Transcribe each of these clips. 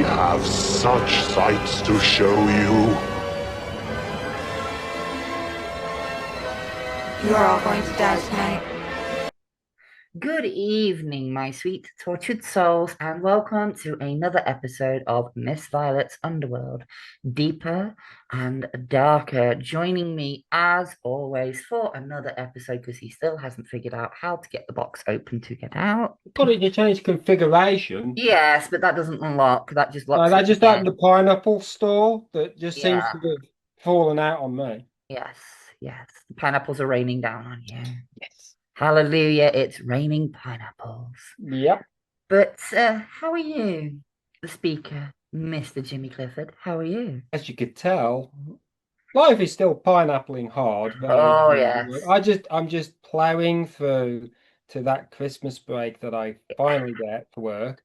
have such sights to show you. You're all going to die tonight. Good evening, my sweet tortured souls, and welcome to another episode of Miss Violet's Underworld. Deeper and darker. Joining me, as always, for another episode because he still hasn't figured out how to get the box open to get out. Got it to change configuration. Yes, but that doesn't unlock. That just locks That it just again. opened the pineapple store that just seems Yeah. to have fallen out on me. Yes, yes. The pineapples are raining down on you. Yes. Hallelujah, it's raining pineapples. Yep. But how are you, the speaker, Mr. Jimmy Clifford? How are you? As you could tell, life is still pineappling hard. Oh, yes. I'm just plowing through to that Christmas break that I finally get for work.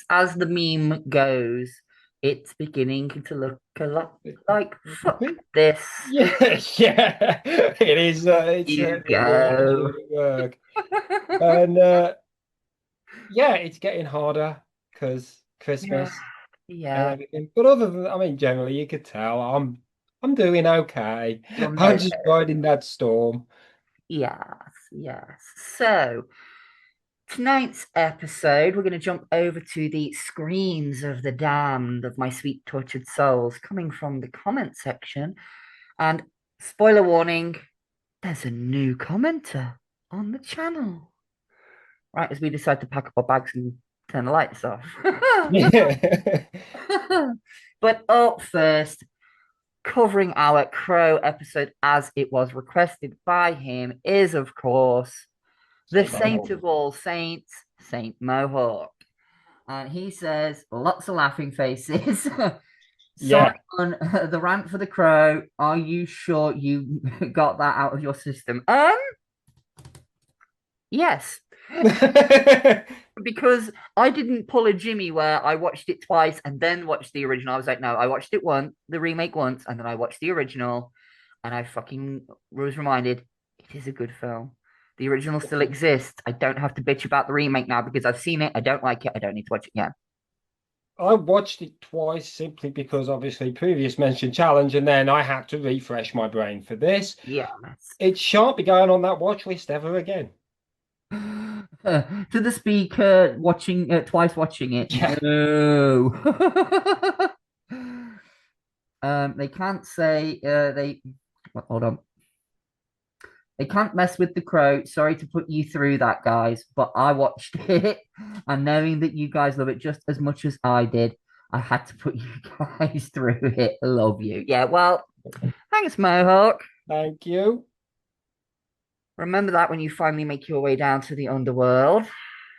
As the meme goes, it's beginning to look a lot like fuck this. Yeah, yeah, it is. It's You certainly go. work. And yeah, it's getting harder because Christmas and Yeah, everything. But other than, I mean, generally, you could tell I'm doing okay. you'll I'm know. just riding that storm. Yes, yes. So tonight's episode, we're going to jump over to the screams of the damned of my sweet tortured souls coming from the comment section. And spoiler warning, there's a new commenter on the channel. Right as we decide to pack up our bags and turn the lights off. Yeah. But up first, covering our Crow episode as it was requested by him, is of course the Saint of all saints, Saint Mohawk. And he says, lots of laughing faces. Yeah. Simon, the rant for the Crow. Are you sure you got that out of your system? Yes. Because I didn't pull a Jimmy where I watched it twice and then watched the original. I was like, no, I watched it once, the remake once, and then I watched the original, and I fucking was reminded it is a good film. The original still exists. I don't have to bitch about the remake now because I've seen it. I don't like it. I don't need to watch it again. I watched it twice simply because obviously previous mentioned challenge, and then I had to refresh my brain for this. Yeah. It shan't be going on that watch list ever again. To the speaker watching twice watching it. Yeah. No. They can't say they hold on. They can't mess with the Crow. Sorry to put you through that, guys, but I watched it, and knowing that you guys love it just as much as I did, I had to put you guys through it. I love you. Yeah, well, thanks, Mohawk. Thank you. Remember that when you finally make your way down to the underworld.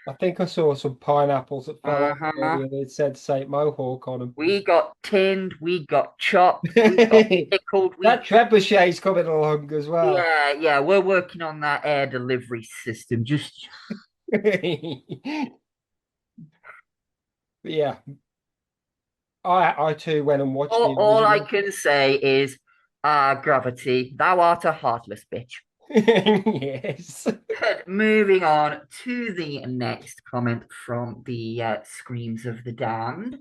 I think I saw some pineapples that fell off Uh-huh. earlier. It said Saint Mohawk on them. We got tinned, we got chopped, we got pickled. That trebuchet's coming along as well. Yeah, we're working on that air delivery system. Just Yeah. I too went and watched the all I original. can say is, gravity, thou art a heartless bitch. Yes. But moving on to the next comment from the Screams of the Damned.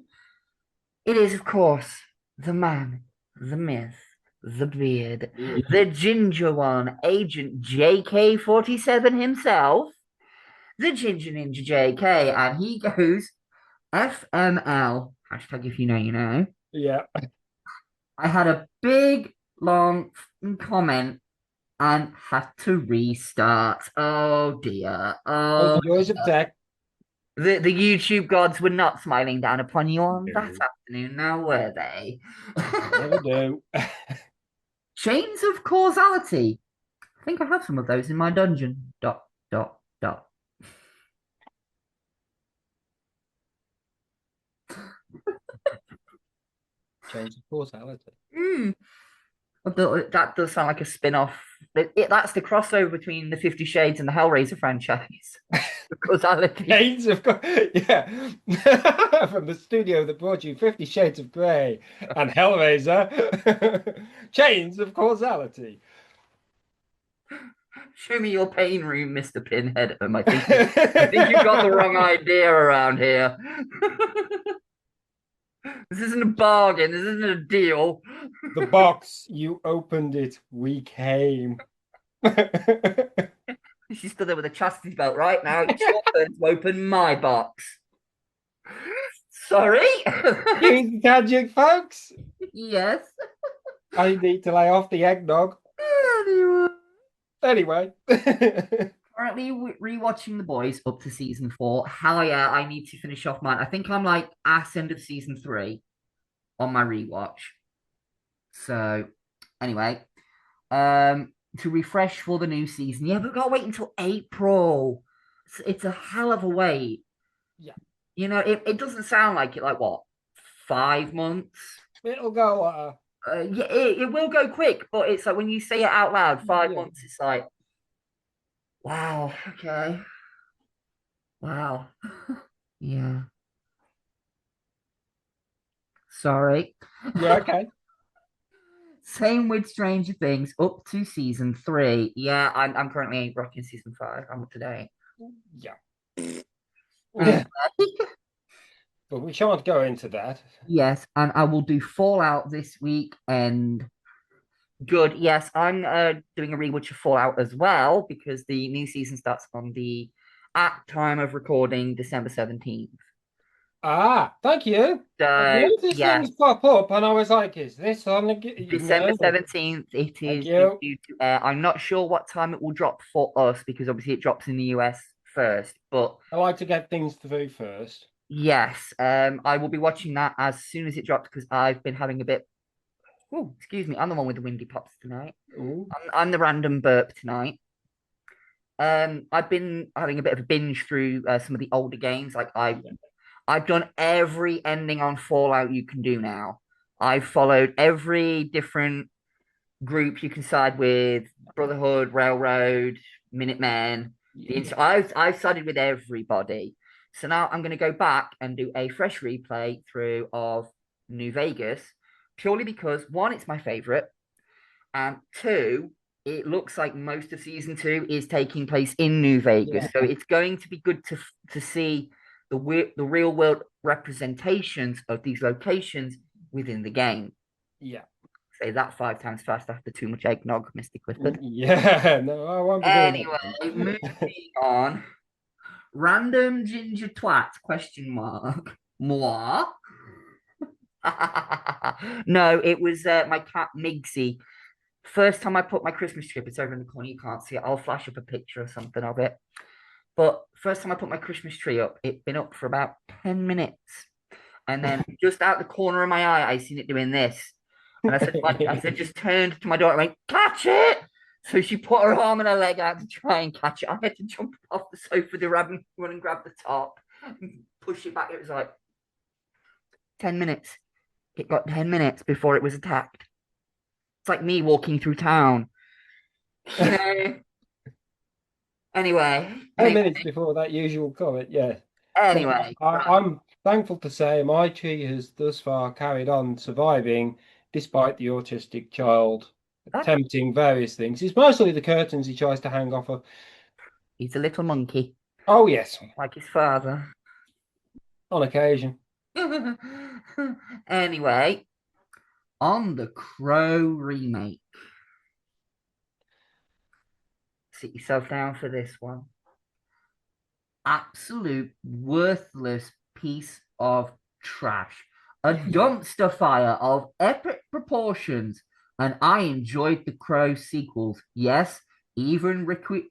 It is, of course, the man, the myth, the beard, the ginger one, Agent JK47 himself, the Ginger Ninja JK, and he goes, FML, hashtag if you know, you know. Yeah. I had a big, long comment and had to restart. Oh dear. Oh, Oh, the joys of tech. the YouTube gods were not smiling down upon you on that afternoon, now were they? Never do. Chains of causality. I think I have some of those in my dungeon. Dot, dot, dot. Change of causality. That does sound like a spin-off. That's the crossover between the 50 Shades and the Hellraiser franchise. The causality. Shades of yeah. From the studio that brought you 50 Shades of Grey and Hellraiser. Chains of causality. Show me your pain room, Mr. Pinhead. I think you've got the wrong idea around here. This isn't a bargain. This isn't a deal. The box, you opened it. We came. She's stood there with a chastity belt right now. It's your turn to open my box. Sorry. Here's the gadget, folks. Yes. I need to lay off the eggnog. Anyway. Currently rewatching The Boys up to season 4. Hell yeah, I need to finish off mine. I think I'm like ass end of season 3 on my rewatch. So anyway, to refresh for the new season. Yeah, we've got to wait until April. It's a hell of a wait. Yeah. You know, it doesn't sound like it, like what, 5 months? It'll go. Yeah, it will go quick, but it's like when you say it out loud, 5 months, it's like, wow, okay. Wow. Yeah. Sorry. Yeah, okay. Same with Stranger Things up to season 3. Yeah, I'm currently rocking season 5. I'm up to date. Yeah. Um, But we shan't go into that. yes, and I will do Fallout this week. And good. Yes, I'm doing a rewatch of Fallout as well because the new season starts on the at time of recording December 17th. Thank you. I've So noticed yeah, things pop up, and I was like, "Is this on the?" December 17th. It Thank is you. due to air. I'm not sure what time it will drop for us because obviously it drops in the US first. But I like to get things through first. yes, I will be watching that as soon as it drops because I've been having a bit. Oh, excuse me. I'm the one with the windy pops tonight. Ooh. I'm the random burp tonight. I've been having a bit of a binge through some of the older games. Like I've done every ending on Fallout you can do now. I've followed every different group you can side with: Brotherhood, Railroad, Minutemen. I've sided with everybody. So now I'm going to go back and do a fresh replay through of New Vegas, purely because one, it's my favorite, and two, it looks like most of season 2 is taking place in New Vegas. Yeah. So it's going to be good to see the real world representations of these locations within the game. Yeah. Say that 5 times fast after too much eggnog, Mr. Clifford. Yeah. No, I won't be doing Anyway, that. moving on. Random ginger twat question mark. Moi. No, it was my cat Migsy. First time I put my Christmas tree up, it's over in the corner. You can't see it. I'll flash up a picture or something of it. But first time I put my Christmas tree up, it'd been up for about 10 minutes. And then just out the corner of my eye, I seen it doing this. And I said, just turned to my daughter and went, catch it. So she put her arm and her leg out to try and catch it. I had to jump off the sofa, run and grab the top, and push it back. It was like 10 minutes. It got 10 minutes before it was attacked. It's like me walking through town. You know? Anyway. 10 minutes before that usual comment, yeah. Anyway. I'm thankful to say my tree has thus far carried on surviving despite the autistic child attempting various things. It's mostly the curtains he tries to hang off of. He's a little monkey. Oh, yes. Like his father. On occasion. Anyway, on the Crow remake. Sit yourself down for this one. Absolute worthless piece of trash. A dumpster fire of epic proportions. And I enjoyed the Crow sequels. Yes, even Wicked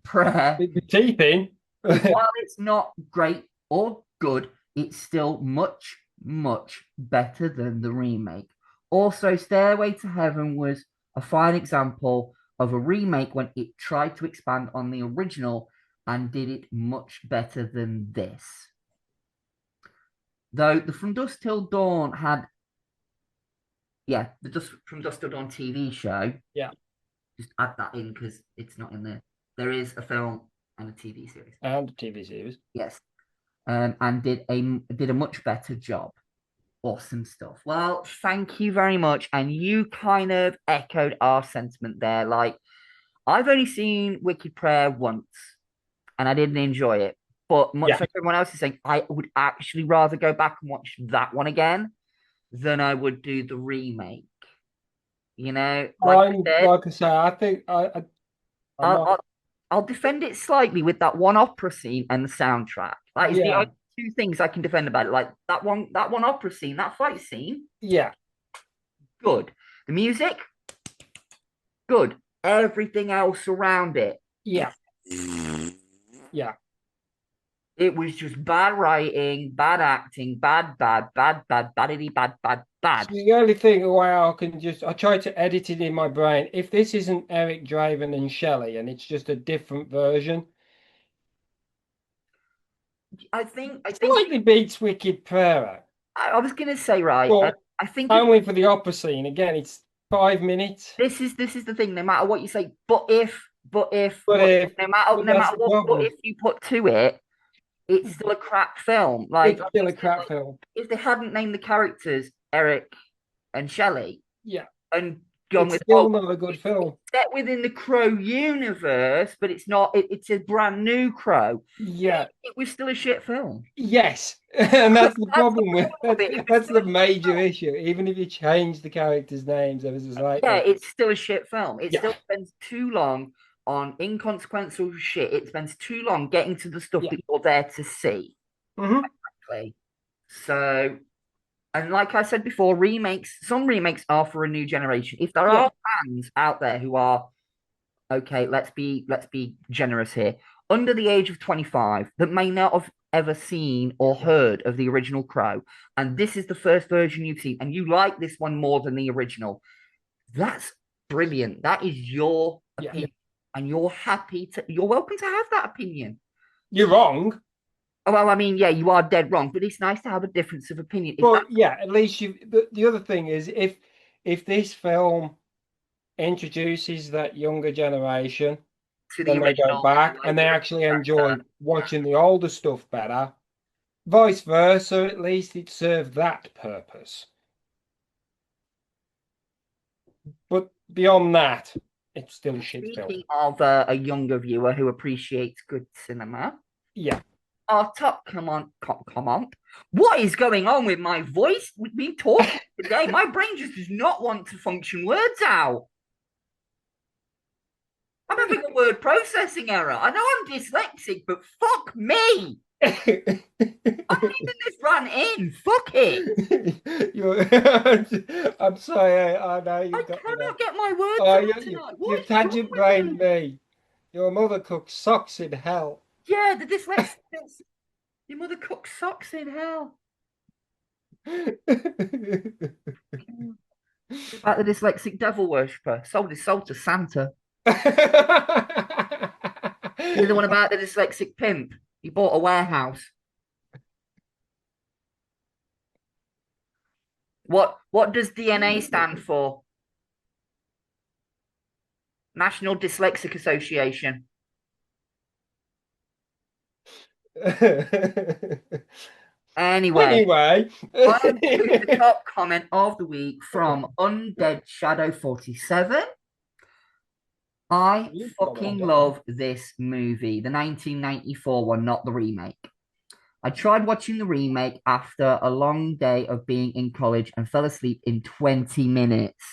Prayer. The teeth in. While it's not great or good, it's still much, much better than the remake. Also, Stairway to Heaven was a fine example of a remake when it tried to expand on the original and did it much better than this. Though the From Dusk Till Dawn had, the From Dusk Till Dawn TV show. Yeah. Just add that in because it's not in there. There is a film and a TV series. And a TV series. Yes. And did a much better job. Awesome stuff. Well, thank you very much. And you kind of echoed our sentiment there. Like, I've only seen Wicked Prayer once and I didn't enjoy it. But much Yeah. like everyone else is saying, I would actually rather go back and watch that one again than I would do the remake. You know, like I said, Like I say, I think I'm I'll, not. I'll, I'll defend it slightly with that one opera scene and the soundtrack. That is the Yeah, only two things I can defend about it. Like that one opera scene, that fight scene, yeah, good. The music, good. Everything else around it, yeah, yeah. it was just bad writing, bad acting, baddity, bad. So the only thing why I try to edit it in my brain. If this isn't Eric Draven and Shelley, and it's just a different version, I think slightly beats Wicked Prayer, I was gonna say right. but I think if only for the opera scene. Again, it's 5 minutes. this is the thing. No matter what you say, But if but no that's matter the what if problem. you put to it, it's still a crap film. Like It's still a crap film. if they hadn't named the characters Eric and Shelley Yeah, and gone it's with still not a good film. set within the Crow universe, but it's not. It's a brand new Crow. Yeah, It was still a shit film. yes, and that's the That's the problem with problem with it. It was that's still a the shit major film. issue. Even if you change the characters' names ever so Yeah, slightly. it's still a shit film. It Yeah, still spends too long on inconsequential shit. It spends too long getting to the stuff yeah. that you're there to see. Hmm. Exactly. So, and like I said before, some remakes are for a new generation. If there Yeah, are fans out there who are okay, let's be generous here, under the age of 25 that may not have ever seen or heard of the original Crow, and this is the first version you've seen, and you like this one more than the original, that's brilliant. That is your yeah. opinion, and you're welcome to have that opinion. You're wrong, Oh, well, I mean, yeah, you are dead wrong, but it's nice to have a difference of opinion. If that but yeah, at least you. The other thing is, if this film introduces that younger generation, to the then they go original, back like and they the original actually enjoy character, yeah. watching the older stuff better. Vice versa, at least it served that purpose. But beyond that, it's still a shit film. Speaking of a younger viewer who appreciates good cinema, Yeah. our top come on. What is going on with my voice? With me talking today, my brain just does not want to function words out. I'm having a word processing error. I know I'm dyslexic, but fuck me. I'm leaving this run in. Fuck it. I'm sorry, I know I you've got cannot get my words oh, out tonight. What you've is wrong tangent with brained me? me. Your mother cooks socks in hell. Yeah, the dyslexic. Your mother cooks socks in hell. About the dyslexic devil worshipper. Sold his soul to Santa. You're the one about the dyslexic pimp. He bought a warehouse. What does DNA stand for? National Dyslexic Association. Anyway, Anyway, on to the top comment of the week from Undead Shadow 47. I you've fucking commented. love this movie, the 1994 one, not the remake. I tried watching the remake after a long day of being in college and fell asleep in 20 minutes.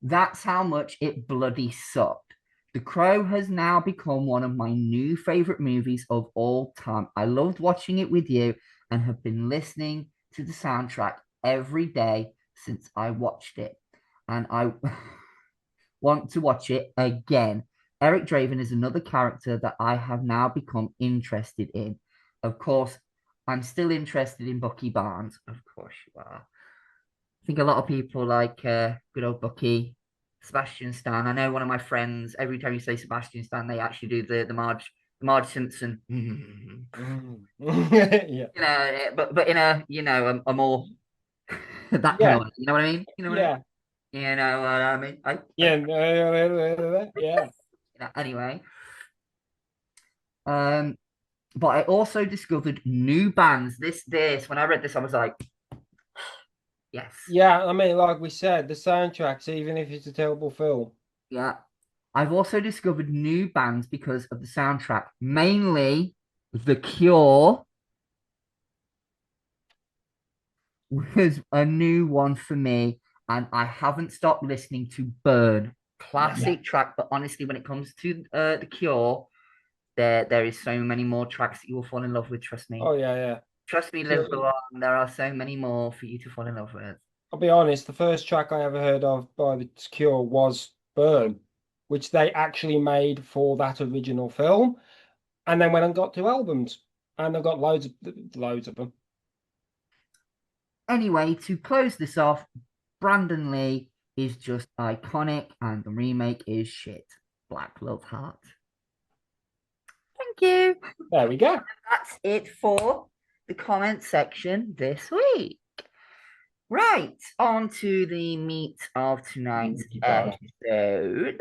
That's how much it bloody sucked. The Crow has now become one of my new favorite movies of all time. I loved watching it with you and have been listening to the soundtrack every day since I watched it. And I want to watch it again. Eric Draven is another character that I have now become interested in. Of course, I'm still interested in Bucky Barnes. Of course you are. I think a lot of people like good old Bucky, Sebastian Stan. I know one of my friends, every time you say Sebastian Stan, they actually do the Marge Simpson. Yeah. But in a a more that kind of Yeah. way. You know what I mean? You know what I mean? Yeah. You know what I mean? Yeah. Yeah. Anyway, um, But I also discovered new bands. When I read this, I was like, yes. Yeah, I mean, like we said, the soundtracks, even if it's a terrible film. Yeah. I've also discovered new bands because of the soundtrack, mainly The Cure was a new one for me, and I haven't stopped listening to Burn. Classic track, but honestly, when it comes to The Cure, there is so many more tracks that you will fall in love with. Trust me. Oh yeah, yeah. Trust me, Yeah, Liverpool. There are so many more for you to fall in love with. I'll be honest, the first track I ever heard of by The Cure was Burn, which they actually made for that original film. And then went and got two albums. And I've got loads of them. Anyway, to close this off, Brandon Lee is just iconic, and the remake is shit. Black Love Heart. Thank you. There we go. That's it for the comment section this week. Right, on to the meat of tonight's episode.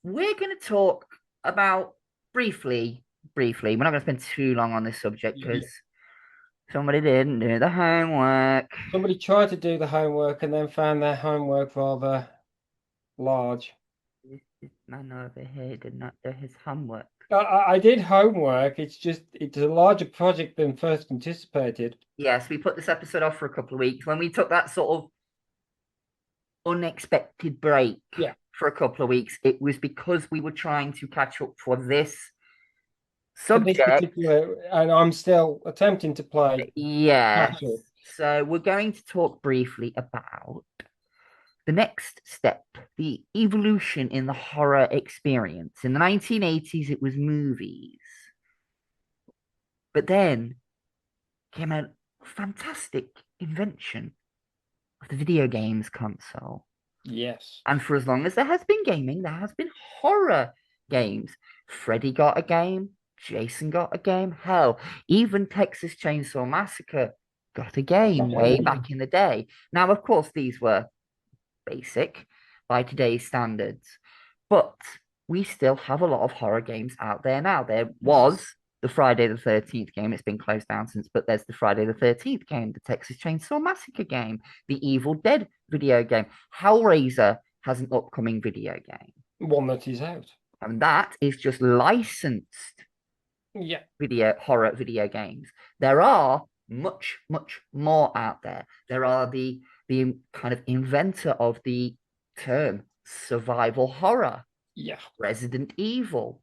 We're going to talk about briefly. We're not going to spend too long on this subject because somebody didn't do the homework. Somebody tried to do the homework and then found their homework rather large. This man over here did not do his homework. I did homework. It's a larger project than first anticipated. Yes, we put this episode off for a couple of weeks when we took that sort of unexpected break for a couple of weeks. It was because we were trying to catch up for this subject. And I'm still attempting to play. Yes. So we're going to talk briefly about the next step, the evolution in the horror experience. In the 1980s, it was movies. But then came a fantastic invention of the video games console. Yes. And for as long as there has been gaming, there has been horror games. Freddy got a game, Jason got a game, hell, even Texas Chainsaw Massacre got a game way back in the day. Now, of course, these were basic by today's standards, but we still have a lot of horror games out there now. There was the Friday the 13th game. It's been closed down since, but there's the Friday the 13th game, the Texas Chainsaw Massacre game, the Evil Dead video game. Hellraiser has an upcoming video game. One that is out. And that is just licensed horror video games. There are much more out there. There are the kind of inventor of the term survival horror. Yeah. Resident Evil.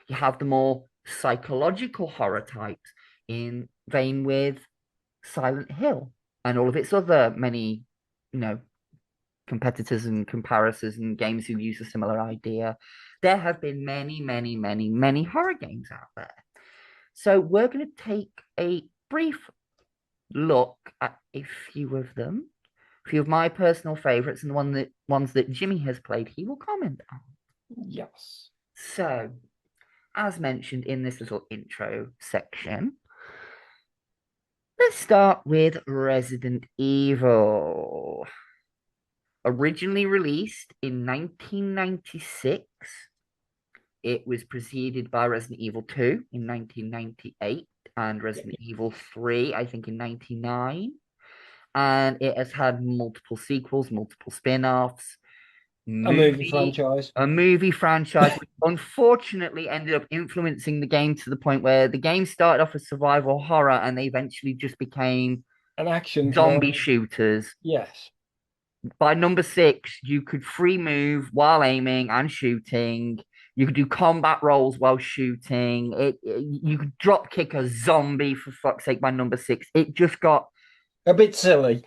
You have the more psychological horror types in vein with Silent Hill and all of its other many, competitors and comparisons and games who use a similar idea. There have been many horror games out there. So we're going to take a brief look at a few of them, a few of my personal favorites, and the ones that Jimmy has played, he will comment on. Yes. So, as mentioned in this little intro section, let's start with Resident Evil. Originally released in 1996, it was preceded by Resident Evil 2 in 1998 and Resident Evil 3, I think, in 99. And it has had multiple sequels, multiple spin-offs. A movie franchise, which unfortunately ended up influencing the game to the point where the game started off as survival horror and they eventually just became an action zombie shooters. Yes. By number 6, you could free move while aiming and shooting. You could do combat rolls while shooting. You could drop kick a zombie, for fuck's sake, by number 6. It just got a bit silly.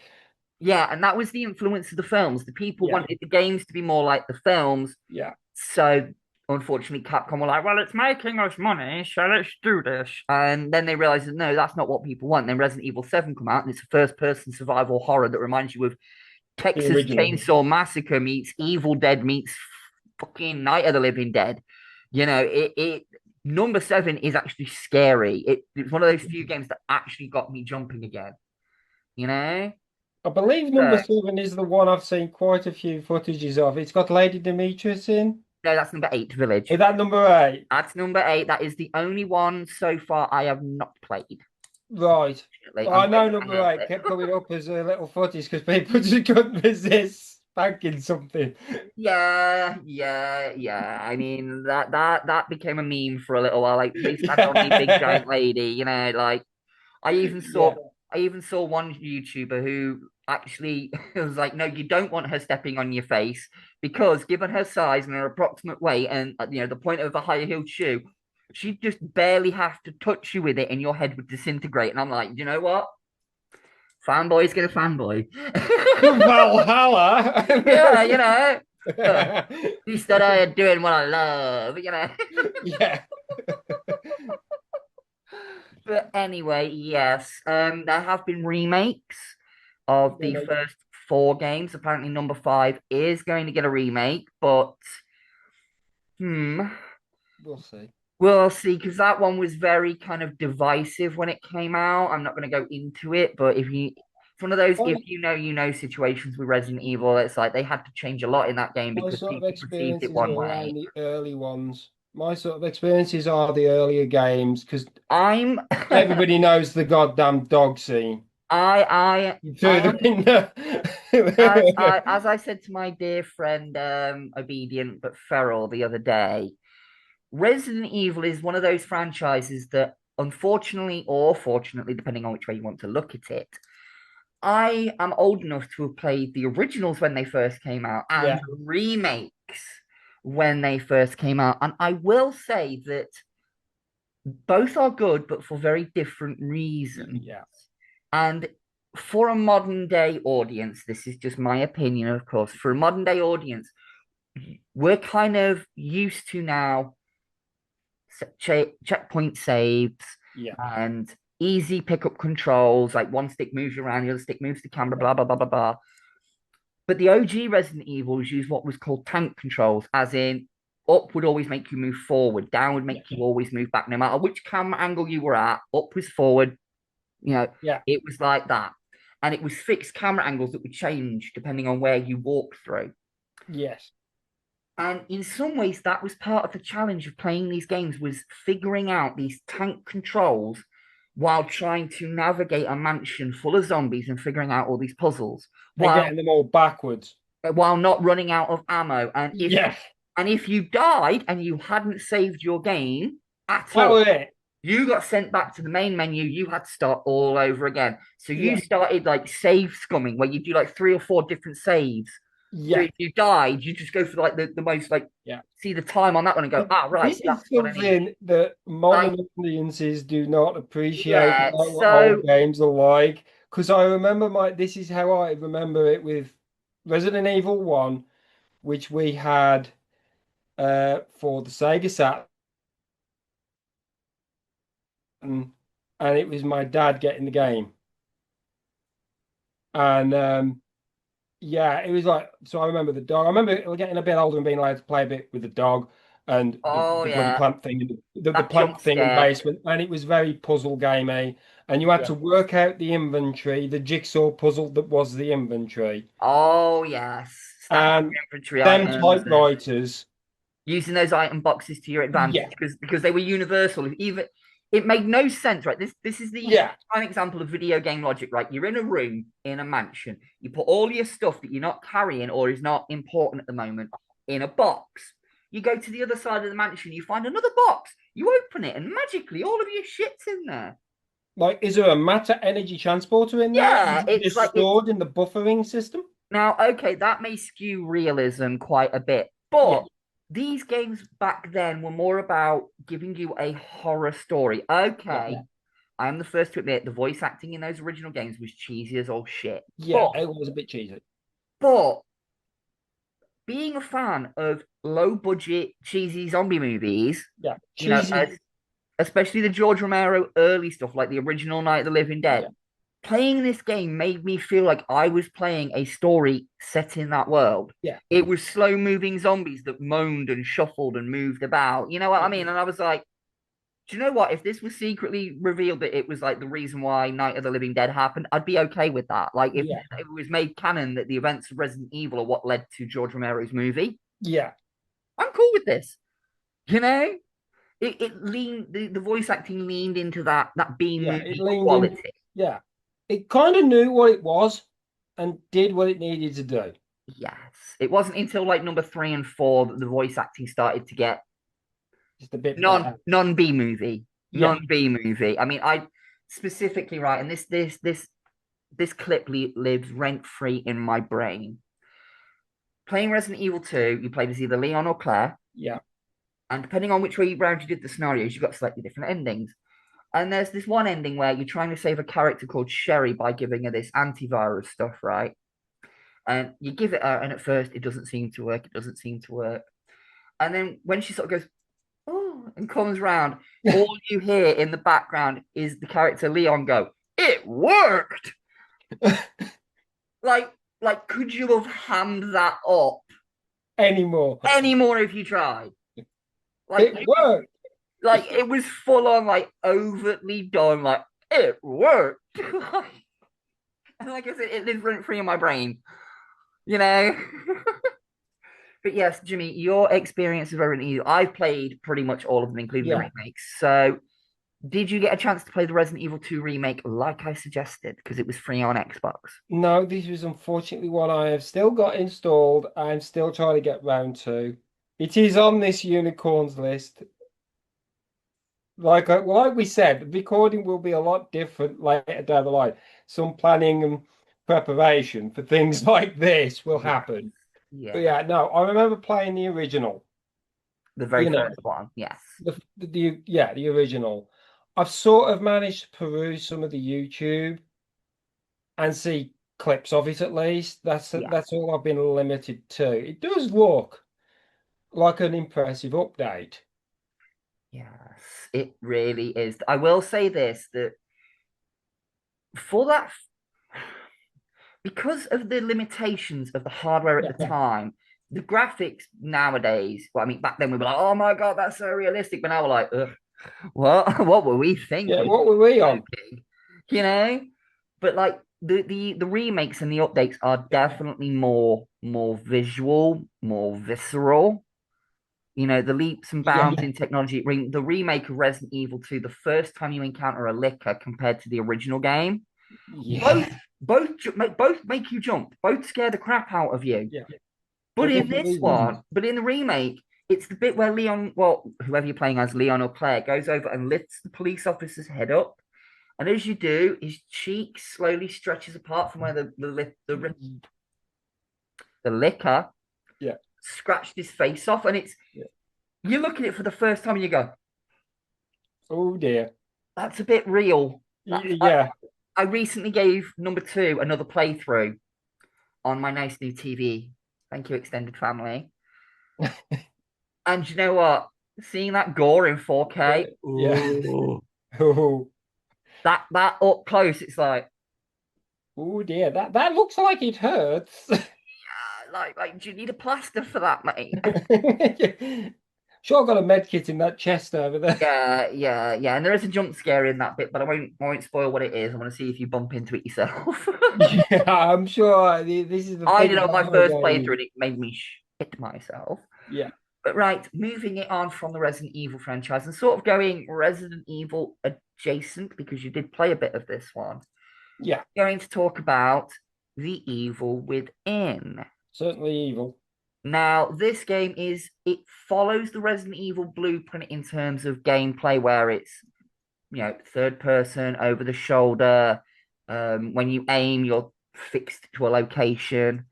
Yeah, and that was the influence of the films. The people wanted the games to be more like the films. Yeah. So unfortunately, Capcom were like, well, it's making us money, so let's do this. And then they realized that no, that's not what people want. Then Resident Evil 7 come out, and it's a first-person survival horror that reminds you of Texas Chainsaw Massacre meets Evil Dead meets fucking Night of the Living Dead. Number 7 is actually scary. It's one of those few games that actually got me jumping again. I believe number 7 is the one I've seen quite a few footages of. It's got Lady Demetrius in. No, that's number 8, Village. Is that number 8? That's number 8. That is the only one so far I have not played. Right. Well, I'm I know quite number fan of 8 it. kept coming up as a little footage because people just couldn't resist spanking something. Yeah. I mean that became a meme for a little while. Like, please stand on me, big giant lady. Like I even saw Yeah. I even saw one YouTuber who actually was like, no, you don't want her stepping on your face because given her size and her approximate weight and the point of a higher heeled shoe, she'd just barely have to touch you with it and your head would disintegrate. And I'm like, you know what? Fanboy's gonna fanboy. Valhalla. Yeah, at least that I am doing what I love. Yeah. But anyway, yes, there have been remakes of the Remake. first 4 games. Apparently, number 5 is going to get a remake, but hmm, We'll see. we'll see. Because that one was very kind of divisive when it came out. I'm not going to go into it, but it's one of those My, if situations with Resident Evil. It's like they had to change a lot in that game my because sort of people perceived it experiences one are way. around the early ones. My sort of experiences are the earlier games because I'm everybody knows the goddamn dog scene I through I the window. as I said to my dear friend Obedient but Feral the other day, Resident Evil is one of those franchises that unfortunately or fortunately, depending on which way you want to look at it, I am old enough to have played the originals when they first came out and Yeah, the remakes when they first came out. And I will say that both are good, but for very different reasons. yeah. And for a modern day audience, this is just my opinion, of course. For a modern day audience, we're kind of used to now checkpoint saves Yeah, and easy pickup controls, like one stick moves you around, the other stick moves the camera, yeah, blah, blah, blah, blah, blah. But the OG Resident Evils use what was called tank controls, as in up would always make you move forward, down would yeah, make you always move back, no matter which camera angle you were at, up was forward, you know, yeah. it was like that. And it was fixed camera angles that would change depending on where you walked through. Yes. And in some ways, that was part of the challenge of playing these games was figuring out these tank controls while trying to navigate a mansion full of zombies and figuring out all these puzzles And while getting them all backwards. while not running out of ammo. Yeah, And if you died and you hadn't saved your game at that all, was it. you got sent back to the main menu. You had to start all over again. So you Yeah, started like save scumming, where you do like 3 or 4 different saves. So yeah, if you died, you just go for like the most like yeah. see the time on that one and go, right, This that's is what I need. something that Like, modern audiences do not appreciate yeah. about what So old games are like. Because I remember this is how I remember it with Resident Evil 1, which we had for the Sega Saturn, and it was my dad getting the game. And yeah, it was like, so I remember the dog. I remember getting a bit older and being allowed to play a bit with the dog and oh the bloody yeah, plant thing, the that plant jump thing in the scare. basement. And it was very puzzle gamey. And you had Yeah. to work out the inventory, the jigsaw puzzle that was the inventory. Oh yes. Stacking And your inventory them items and typewriters, using those item boxes to your advantage yeah, because they were universal. Even it made no sense, right? This is the yeah, prime example of video game logic, right? You're in a room in a mansion. You put all your stuff that you're not carrying or is not important at the moment in a box. You go to the other side of the mansion, you find another box. You open it, and magically all of your shit's in there. like, is there a matter energy transporter in there? Yeah, Is it it's just like it's stored in the buffering system? now okay. That may skew realism quite a bit, Yeah, but these games back then were more about giving you a horror story. yeah, Okay, I'm the first to admit the voice acting in those original games was cheesy as all shit. yeah, But it was a bit cheesy. but being a fan of low budget cheesy zombie movies, Yeah, you know, cheesy. especially the George Romero early stuff like the original Night of the Living Dead, Yeah, playing this game made me feel like I was playing a story set in that world. yeah, It was slow moving zombies that moaned and shuffled and moved about. You know what I yeah, mean? And I was like, do you know what? If this was secretly revealed that it was like the reason why Night of the Living Dead happened, I'd be okay with that. Like if yeah, it was made canon that the events of Resident Evil are what led to George Romero's movie, yeah. I'm cool with this. You know, it leaned the voice acting leaned into that B Yeah, it movie leaned in. quality. Yeah, it kind of knew what it was and did what it needed to do. Yes, it wasn't until like number 3 and 4 that the voice acting started to get Just a bit better. non B movie, Yeah, non B movie. I mean, I specifically right, and this clip lives rent free in my brain. Playing Resident Evil 2, you played as either Leon or Claire, yeah, and depending on which way round you did the scenarios, you got slightly different endings. And there's this one ending where you're trying to save a character called Sherry by giving her this antivirus stuff, right? And you give it her, and at first it doesn't seem to work. It doesn't seem to work. And then when she sort of goes, oh, and comes round, all you hear in the background is the character Leon go, it worked. like, like, could you have hammed that up anymore. any more if you tried? It worked. Like it was full on, like overtly done. Like it worked. And like I said, it lives rent free in my brain. You know. But yes, Jimmy, your experience of Resident Evil, I've played pretty much all of them, including the Yeah. remakes. So, did you get a chance to play the Resident Evil 2 remake like I suggested? Because it was free on Xbox. No, this was unfortunately what I have still got installed. I'm still trying to get round to. It is on this unicorns list. Like we said, the recording will be a lot different later down the line. Some planning and preparation for things like this will happen. But Yeah. yeah, no, I remember playing the original. The very You know, first one. Yes. the original. I've sort of managed to peruse some of the YouTube and see clips of it at least. Yeah. That's all I've been limited to. It does look like an impressive update. Yes. It really is. I will say this that for that, because of the limitations of the hardware at the Yeah, time, the graphics nowadays, well, I mean, back then we were like, oh my God, that's so realistic. But now we're like, ugh, what were we yeah. thinking? What were we on? You know? But like the remakes and the updates are definitely more visual, more visceral. You know, the leaps and Yeah, bounds in technology. The remake of Resident Evil 2, the first time you encounter a licker compared to the original game, both yeah, both make you jump, both scare the crap out of you. yeah. But For in different this reasons. one, but in the remake, it's the bit where Leon, well, whoever you're playing as, Leon or Claire, goes over and lifts the police officer's head up. And as you do, his cheek slowly stretches apart from where the liquor Yeah, scratched his face off. And it's, yeah. you look at it for the first time and you go, Oh dear. that's a bit real. Yeah. I recently gave number 2 another playthrough on my nice new TV. Thank you, extended family. And you know what? Seeing that gore in 4K, Yeah. ooh, Oh, that up close, it's like, oh dear. That looks like it hurts. like, do you need a plaster for that, mate? Sure, I've got a med kit in that chest over there. Yeah. And there is a jump scare in that bit, but I won't spoil what it is. I want to see if you bump into it yourself. Yeah, I'm sure this is the I thing did on about my horror first playthrough, games. and it made me shit myself. Yeah, But right, moving it on from the Resident Evil franchise and sort of going Resident Evil adjacent because you did play a bit of this one. yeah, Going to talk about The Evil Within. certainly evil. Now, this game it follows the Resident Evil blueprint in terms of gameplay, where it's, third person, over the shoulder. When you aim, you're fixed to a location.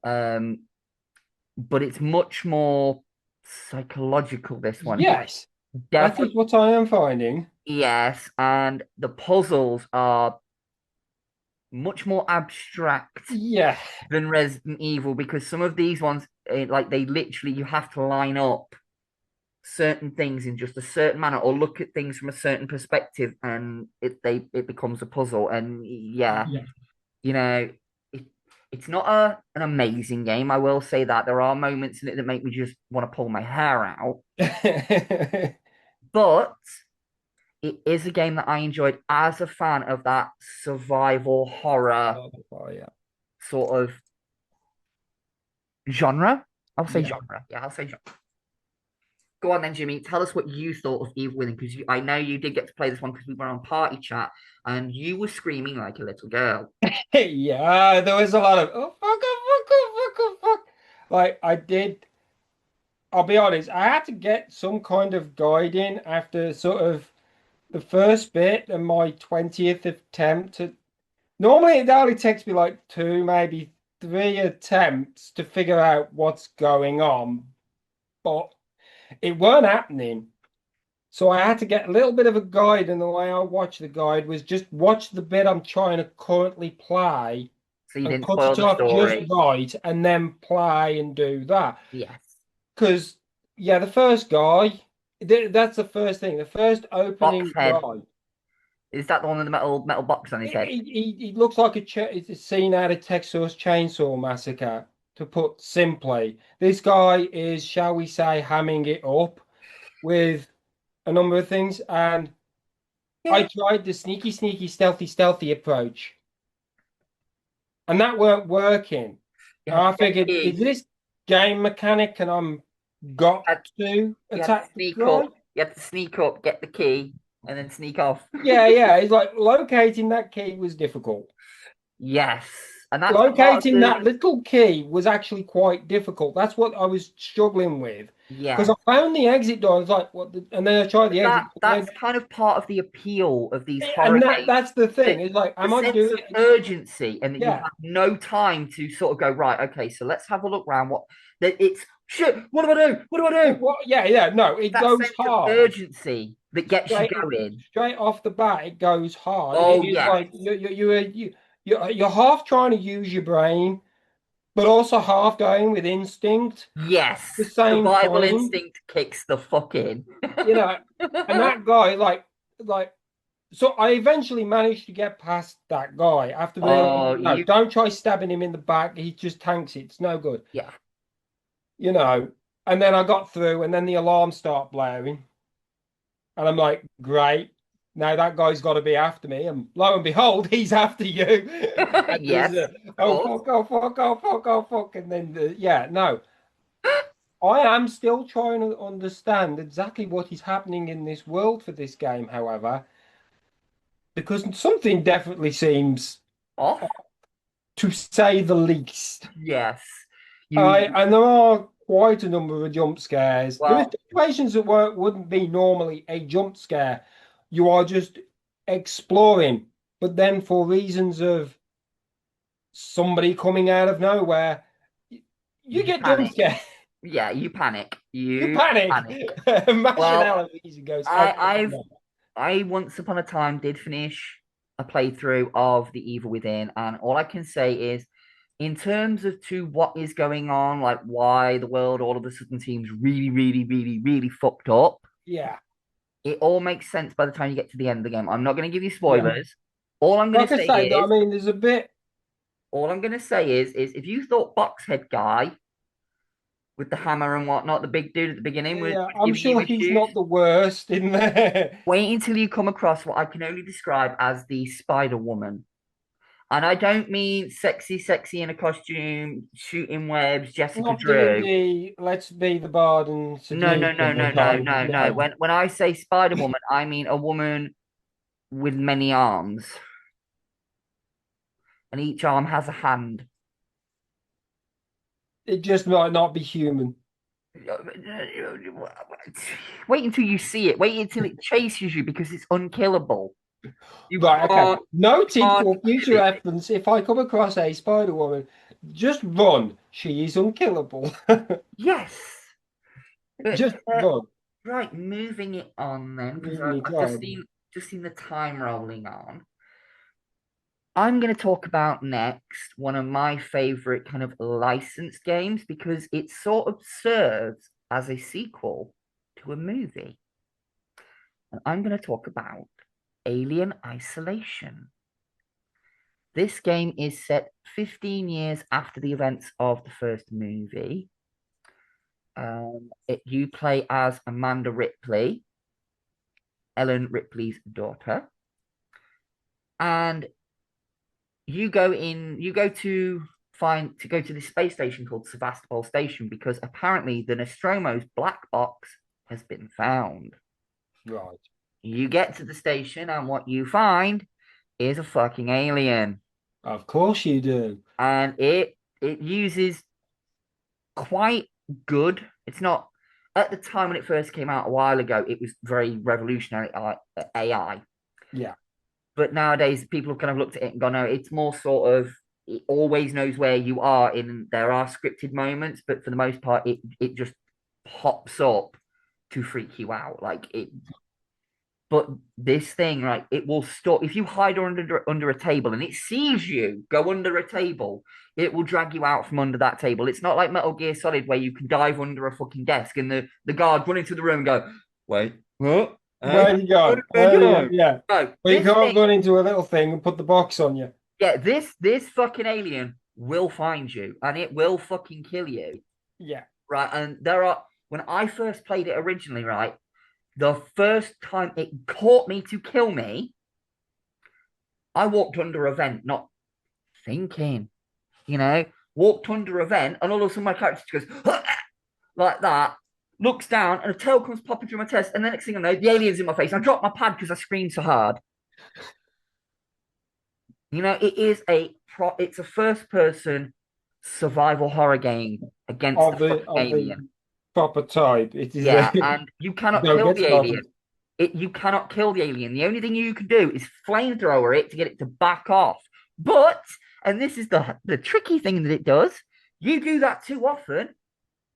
But it's much more psychological, this one. Yes, that is Definitely, what I am finding. yes. And the puzzles are much more abstract Yeah, than Resident Evil because some of these ones, like they literally, you have to line up certain things in just a certain manner or look at things from a certain perspective, and it becomes a puzzle. And yeah, yeah. you know, it, it's not an amazing game. I will say that there are moments in it that make me just want to pull my hair out, but it is a game that I enjoyed as a fan of that survival horror Oh, yeah, sort of genre. I'll say yeah. genre. Yeah, I'll say genre. Go on then, Jimmy. Tell us what you thought of Eve winning, because I know you did get to play this one because we were on party chat and you were screaming like a little girl. Yeah, there was a lot of oh fuck, oh fuck, oh fuck, oh fuck. Like I did. I'll be honest. I had to get some kind of guiding after sort of the first bit and my 20th attempt. Normally, it only takes me like two, maybe three attempts to figure out what's going on, but it weren't happening. So I had to get a little bit of a guide, and the way I watched the guide was just watch the bit I'm trying to currently play So you and didn't cut spoil it the off just story. right, and then play and do that. Yes. Because, yeah, the first guy, that's the first thing. The first Box opening head. guy, Is that the one with the metal box on his head? he looks like it's a scene out of Texas Chainsaw Massacre, to put simply. This guy is, shall we say, hamming it up with a number of things, and I Yeah. tried the sneaky, sneaky, stealthy, stealthy approach, and that weren't working. You And had to I get the figured, is key. this game mechanic and I'm got You had, to you had to attack the sneak guy? up. You had to sneak up, get the key, and then sneak off. Yeah, yeah. It's like locating that key was difficult. Yes. And that's part of Locating the that little key was actually quite difficult. That's what I was struggling with because yeah. I found the exit door. I was like, what? And then I tried the exit door, That's kind of part of the appeal of these horror and games. that's the thing. The, It's like, the am I sense doing of it? urgency and that you Yeah. have no time to sort of go, right, okay, so let's have a look around what that it's shit, what do I do? What do I do? Yeah, yeah. No, it That goes sense of hard. urgency that gets you going. Straight off the bat, it goes hard. Oh It's yeah. like you're half trying to use your brain, but also half going with instinct Yes. at the same Survival time. instinct kicks the fuck in. You know, and that guy, like, so I eventually managed to get past that guy after Oh, realizing, no, you don't try stabbing him in the back. He just tanks it. It's no good. yeah. You know. And then I got through, and then the alarm started blaring. And I'm like, great. Now that guy's got to be after me. And lo and behold, he's after you. And there's Yes, a, of oh, course. fuck, oh, fuck, oh, fuck, oh, fuck. And then, yeah, no. I am still trying to understand exactly what is happening in this world for this game, however, because something definitely seems, Off? to say the least. Yes. You And there are quite a number of jump scares. There are well, situations that wouldn't be normally a jump scare. You are just exploring, but then for reasons of somebody coming out of nowhere, you you get jump panic. scared. Yeah, you panic. You You panic. panic. Mashing Well, enemies and goes, I okay, I've no. I once upon a time did finish a playthrough of The Evil Within, and all I can say is, in terms of to what is going on, like why the world all of a sudden seems really, really, really, really fucked up, Yeah, it all makes sense by the time you get to the end of the game. I'm not going to give you yeah. spoilers. All I'm going Like to I say say, I is, mean, there's a bit. all I'm going to say is, if you thought Boxhead guy with the hammer and whatnot, the big dude at the beginning was, Yeah, was I'm giving you sure he's issues, not the worst in there. wait until you come across what I can only describe as the Spider Woman. And I don't mean sexy, sexy in a costume, shooting webs, Jessica Not doing Drew. the let's be the bard and No, seduce no, no, them. no, no, No, no, no. no. When I say Spider Woman, I mean a woman with many arms, and each arm has a hand. It just might not be human. Wait until you see it. Wait until it chases you because it's unkillable. You Right, okay. can't, you Noted can't for future kill it. reference, if I come across a Spider Woman, just run. She is unkillable. Yes. But Just run. right, moving it on then, because Moving it I've on. just seen the time rolling on. I'm going to talk about next one of my favorite kind of licensed games because it sort of serves as a sequel to a movie. And I'm going to talk about Alien Isolation. This game is set 15 years after the events of the first movie. You play as Amanda Ripley, Ellen Ripley's daughter, and you go to go to this space station called Sevastopol Station because apparently the Nostromo's black box has been found. Right. You get to the station, and what you find is a fucking alien. Of course you do. And it uses quite good. It's not at the time when it first came out a while ago, it was very revolutionary AI. Yeah. But nowadays, people have kind of looked at it and gone, no, it's more sort of it always knows where you are. In there are scripted moments, but for the most part, it just pops up to freak you out. Like it but this thing, right, it will stop if you hide under a table and it sees you go under a table, it will drag you out from under that table. It's not like Metal Gear Solid where you can dive under a fucking desk and the guard run into the room and go, wait, what? Where Hey, you gone? where Where you you go? gone? Yeah. No, Well, you this can't thing, run into a little thing and put the box on you. yeah, this fucking alien will find you and it will fucking kill you, Yeah. right? And there are when I first played it originally, right, the first time it caught me to kill me, I walked under a vent, not thinking, walked under a vent, and all of a sudden my character just goes like that, looks down, and a tail comes popping through my chest, and the next thing I know, the alien's in my face. I dropped my pad because I screamed so hard. It is it's a first person survival horror game against Of the the fucking of the alien. proper type. It is Yeah, and you cannot don't kill get the alien. started. You cannot kill the alien. The only thing you can do is flamethrower it to get it to back off. But, and this is the tricky thing that it does, you do that too often,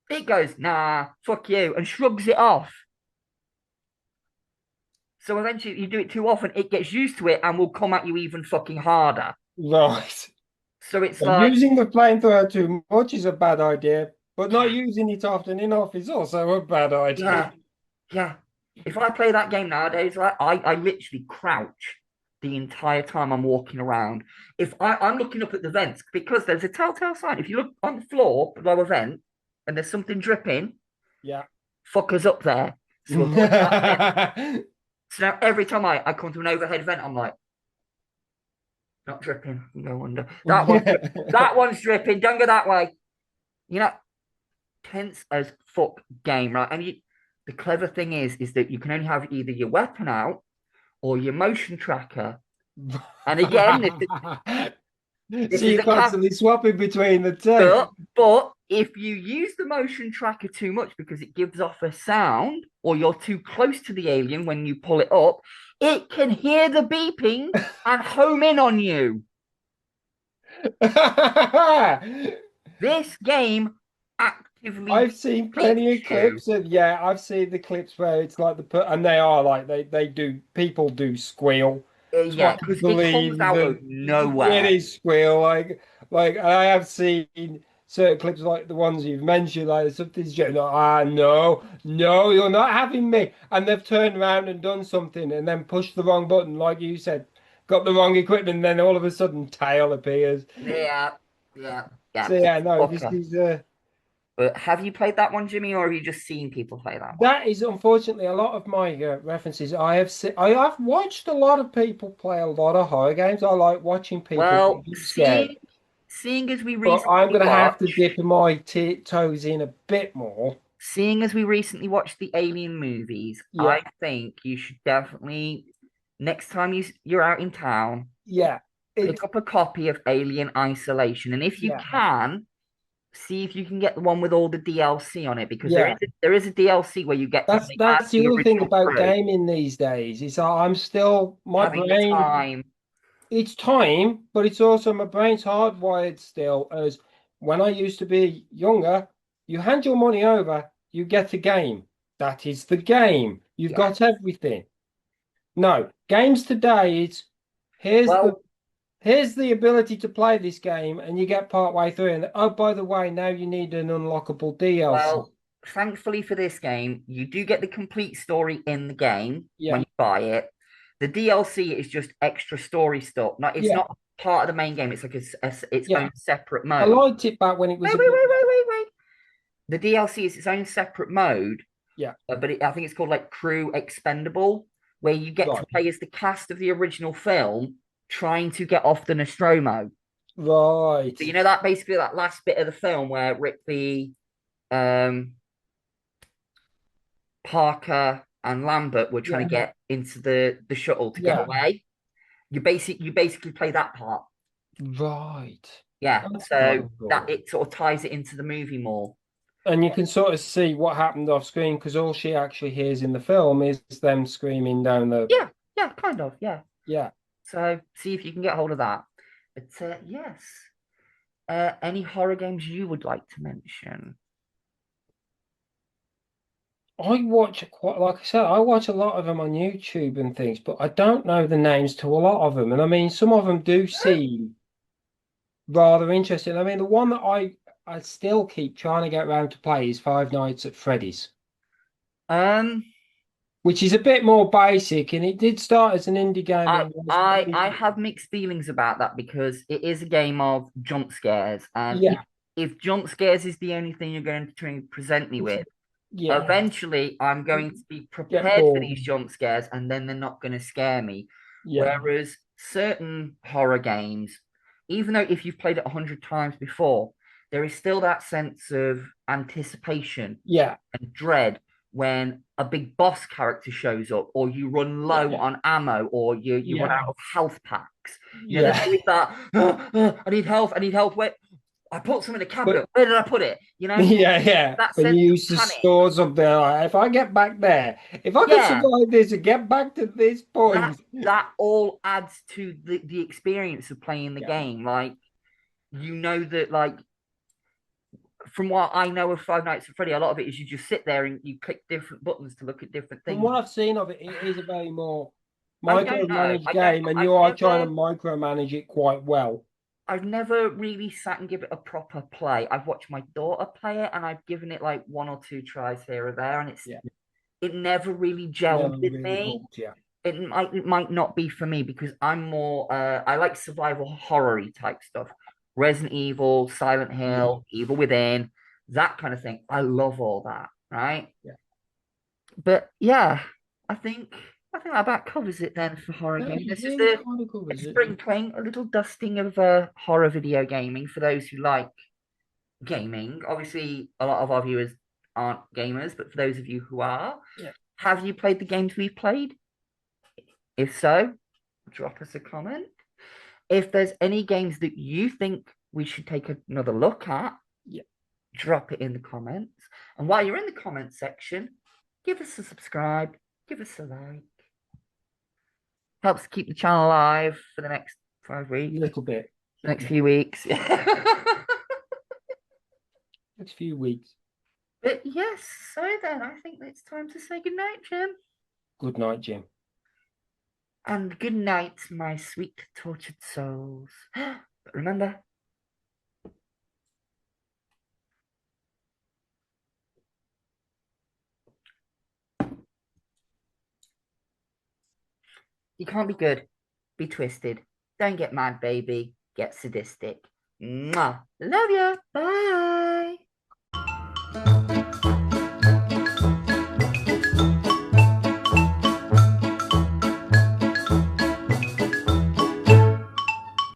it goes, nah, fuck you, and shrugs it off. So eventually, you do it too often, it gets used to it and will come at you even fucking harder. Right. So it's And like, using the flamethrower too much is a bad idea, but not using it often enough is also a bad idea. yeah, yeah. If I play that game nowadays, like I literally crouch the entire time I'm walking around. If I'm looking up at the vents because there's a telltale sign. If you look on the floor below a vent and there's something dripping, Yeah. fuckers up there. So avoid that vent. So now every time I come to an overhead vent, I'm like, not dripping. No wonder. That one's dripping. Don't go that way. You know, tense as fuck game, right? And the clever thing is that you can only have either your weapon out or your motion tracker. And again, this So is you're a cap. constantly swapping between the two. But if you use the motion tracker too much because it gives off a sound, or you're too close to the alien when you pull it up, it can hear the beeping and home in on you. This game actively I've seen plenty of beats you. clips of yeah, I've seen the clips where it's like and they are like they do people do squeal. So Yeah, I because it comes believe out that of really nowhere. squeal like I have seen certain clips like the ones you've mentioned like something's just like, no you're not having me, and they've turned around and done something and then pushed the wrong button like you said, got the wrong equipment, and then all of a sudden tail appears. Yeah, yeah, yeah. So yeah, It's no, this fucker. is But have you played that one, Jimmy, or have you just seen people play that one? that is unfortunately a lot of my references. I have watched a lot of people play a lot of horror games. I like watching people Well, get scared, seeing as we but I'm recently gonna have to watched, dip my toes in a bit more. the Alien movies, I Yeah, think you should definitely next time you're out in town, yeah, it, pick up a copy of Alien Isolation, and if you yeah, can, see if you can get the one with all the DLC on it, because yeah. there is a DLC where you get to play as That's the the other thing original about crew. gaming these days is I'm still my Having the brain. time. It's time, but it's also my brain's hardwired still. As when I used to be younger, you hand your money over, you get a game. That is the game. You've Yeah. got everything. No, games today, it's here's the Well, here's the ability to play this game, and you get part way through, and oh, by the way, now you need an unlockable DLC. well, thankfully for this game, you do get the complete story in the game when Yeah, you buy it. The DLC is just extra story stuff. It's yeah, not part of the main game. It's like its yeah. own separate I mode. liked it back when it was Wait, a wait, bit. wait, wait, wait, wait. The DLC is its own separate mode, Yeah, but I think it's called like Crew Expendable, where you get to right, play as the cast of the original film trying to get off the Nostromo. right. So you know that basically that last bit of the film where Ripley, um, Parker and Lambert were trying Yeah. to get into the shuttle to get Yeah. away. You basically play that part. Right. Yeah. That's kind So of that cool. it sort of ties it into the movie more. And you can sort of see what happened off screen because all she actually hears in the film is them screaming down the. Yeah, yeah, kind of, yeah. Yeah. So see if you can get hold of that. But yes. Any horror games you would like to mention? I watch quite, like I said, I watch a lot of them on YouTube and things, but I don't know the names to a lot of them. And I mean, some of them do seem rather interesting. I mean, the one that I still keep trying to get around to play is Five Nights at Freddy's, Um, which is a bit more basic, and it did start as an indie game I and was I very I have mixed feelings about that because it is a game of jump scares, and yeah, if jump scares is the only thing you're going to try and present me with, yeah, eventually I'm going to be get prepared for bored. these jump scares, and then they're not going to scare me. Yeah, Whereas certain horror games, even though if you've played it 100 times before, there is still that sense of anticipation yeah, and dread when a big boss character shows up, or you run yeah, low on ammo, or you run yeah, out of health packs. There's yeah. always that, I need health, I need health. Wait, I put some in the But cabinet. Where did I put it? yeah, yeah. That When sense you of use the panic. stores up there, like, if I get back there, if I can Yeah, survive this and get back to this that point. that all adds to the experience of playing the Yeah. game. Like that, like from what I know of Five Nights at Freddy, a lot of it is you just sit there and you click different buttons to look at different From things. what I've seen of it, it is a very more I don't know. micromanaged game, and you are trying to micromanage it quite well. I've never really sat and give it a proper play. I've watched my daughter play it, and I've given it like one or two tries here or there, and Yeah. it never really gelled Never with really me. hooked, yeah. It might not be for me because I'm more I like survival horror type stuff. Resident Evil, Silent Yeah. Hill, Evil Within, that kind of thing. I love all that, right? Yeah. But yeah, I think I think that about covers it then for horror Yeah, gaming. I This is think a kind of covers it. sprinkling, a little dusting of horror video gaming for those who like gaming. Obviously, a lot of our viewers aren't gamers, but for those of you who are, Yeah. have you played the games we've played? If so, drop us a comment. If there's any games that you think we should take another look at, Yeah. drop it in the comments. And while you're in the comment section, give us a subscribe, give us a like. Helps keep the channel alive for the next 5 weeks, A little bit. the next few weeks. Next few weeks. But yes, so then I think it's time to say goodnight, Jim. Good night, Jim. And good night, my sweet tortured souls. But remember, you can't be good, be twisted. Don't get mad, baby. Get sadistic. Mwah. Love ya. Bye.